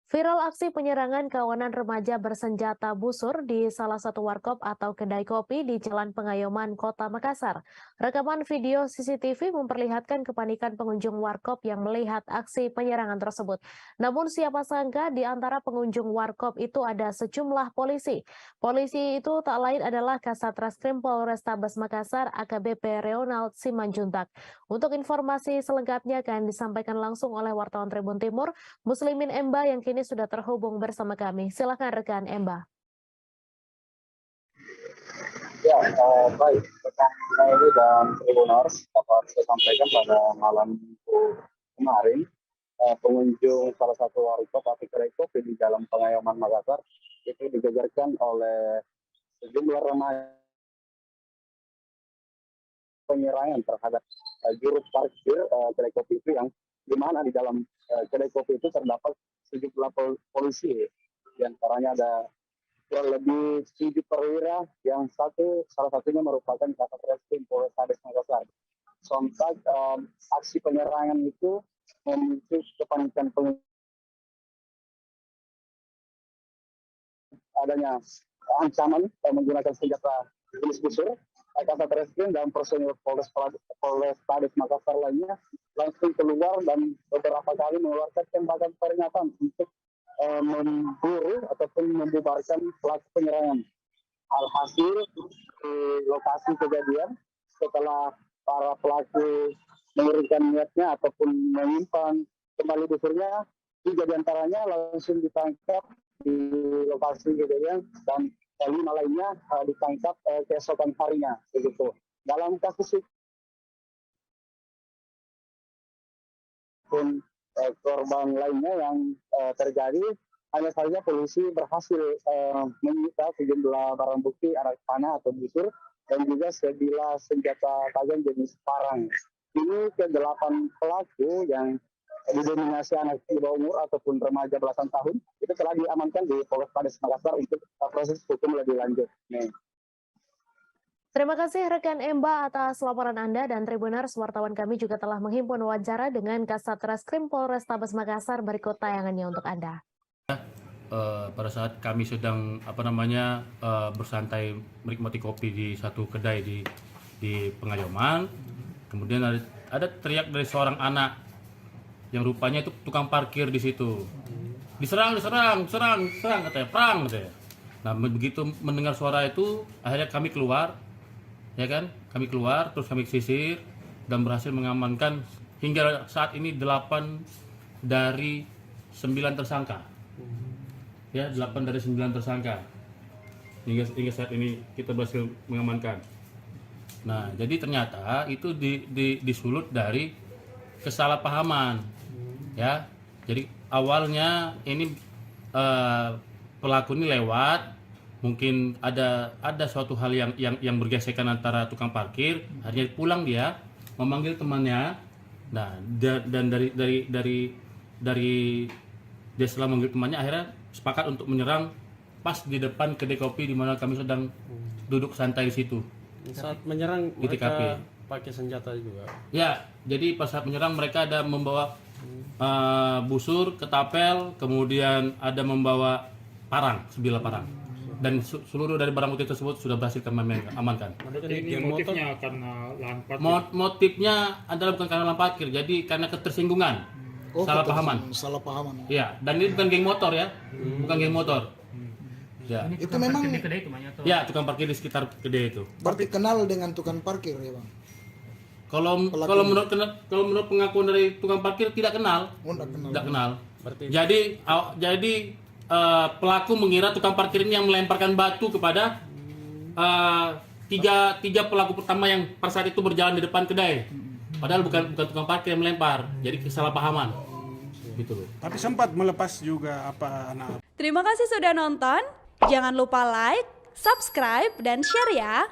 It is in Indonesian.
Viral aksi penyerangan kawanan remaja bersenjata busur di salah satu warkop atau kedai kopi di Jalan Pengayoman, Kota Makassar. Rekaman video CCTV memperlihatkan kepanikan pengunjung warkop yang melihat aksi penyerangan tersebut. Namun siapa sangka di antara pengunjung warkop itu ada sejumlah polisi. Polisi itu tak lain adalah Kasat Reskrim Polrestabes Makassar AKBP Reonald Simanjuntak. Untuk informasi selengkapnya akan disampaikan langsung oleh wartawan Tribun Timur, Muslimin Emba yang kini sudah terhubung bersama kami. Silakan rekan Emba. Ya, baik. Rekan ini dan Tribuners, dapat saya sampaikan pada malam Minggu kemarin, pengunjung salah satu warkop atau kedai kopi di Jalan Pengayoman Makassar itu digegerkan oleh sejumlah remaja penyerangan terhadap juru parkir kedai kopi itu, yang di mana di dalam kedai kopi itu terdapat sejumlah polisi. Di antaranya ada kurang lebih 7 perwira, yang salah satunya merupakan Kasat Reskrim Polrestabes Makassar. Sontak aksi penyerangan itu memicu kepanikan adanya ancaman menggunakan senjata jenis busur. Kasat Reskrim dan personil Polrestabes Makassar lainnya langsung keluar dan beberapa kali mengeluarkan tembakan peringatan untuk memburu ataupun membubarkan pelaku penyerangan. Alhasil di lokasi kejadian, setelah para pelaku mengurungkan niatnya ataupun menyimpan kembali busurnya, 3 diantaranya langsung ditangkap di lokasi kejadian dan 5 lainnya ditangkap keesokan harinya. Begitu. Dalam kasus pun korban lainnya yang terjadi, hanya saja polisi berhasil menyita sejumlah barang bukti anak panah atau busur dan juga sebilah senjata tajam jenis parang. Ini ke-8 pelaku yang didominasi anak di bawah umur ataupun remaja belasan tahun itu telah diamankan di Polrestabes Makassar untuk proses hukum lebih lanjut. Terima kasih rekan Emba atas laporan Anda, dan Tribuners, wartawan kami juga telah menghimpun wawancara dengan Kasat Reskrim Polrestabes Makassar. Berikut tayangannya untuk Anda. Pada saat kami sedang bersantai menikmati kopi di satu kedai di Pengayoman, kemudian ada teriak dari seorang anak yang rupanya itu tukang parkir di situ. Diserang katanya, perang katanya. Nah, begitu mendengar suara itu, akhirnya kami keluar, terus kami sisir dan berhasil mengamankan hingga saat ini 8 dari 9 tersangka. Ya, 8 dari 9 tersangka. Hingga saat ini kita berhasil mengamankan. Nah, jadi ternyata itu disulut dari kesalahpahaman. Ya, jadi awalnya ini pelaku ini lewat, mungkin ada suatu hal yang bergesekan antara tukang parkir, akhirnya pulang dia memanggil temannya. Nah, dan dari dia setelah memanggil temannya, akhirnya sepakat untuk menyerang pas di depan kedai kopi di mana kami sedang duduk santai di situ. Saat menyerang di TKP mereka pakai senjata juga. Ya, jadi pas saat menyerang mereka ada membawa busur, ketapel, kemudian ada membawa parang, sebilah parang. Dan seluruh dari barang bukti tersebut sudah berhasil kami amankan. Jadi motifnya karena lahan parkir? Motifnya adalah bukan karena lahan parkir, jadi karena ketersinggungan, salah pahaman. Ya, dan ini bukan geng motor ya, bukan geng motor. Ya. Ini Itu memang di kedai itu banyak, Ya, tukang parkir di sekitar kedai itu. berarti kenal dengan tukang parkir ya, Bang? Kalau menurut pengakuan dari tukang parkir tidak kenal. Oh, tidak kenal. Berarti Jadi pelaku mengira tukang parkir ini yang melemparkan batu kepada tiga pelaku pertama yang pada saat itu berjalan di depan kedai. Padahal bukan tukang parkir yang melempar. Jadi kesalahpahaman. Gitu loh. Tapi sempat melepas juga anak. Terima kasih sudah nonton. Jangan lupa like, subscribe, dan share ya.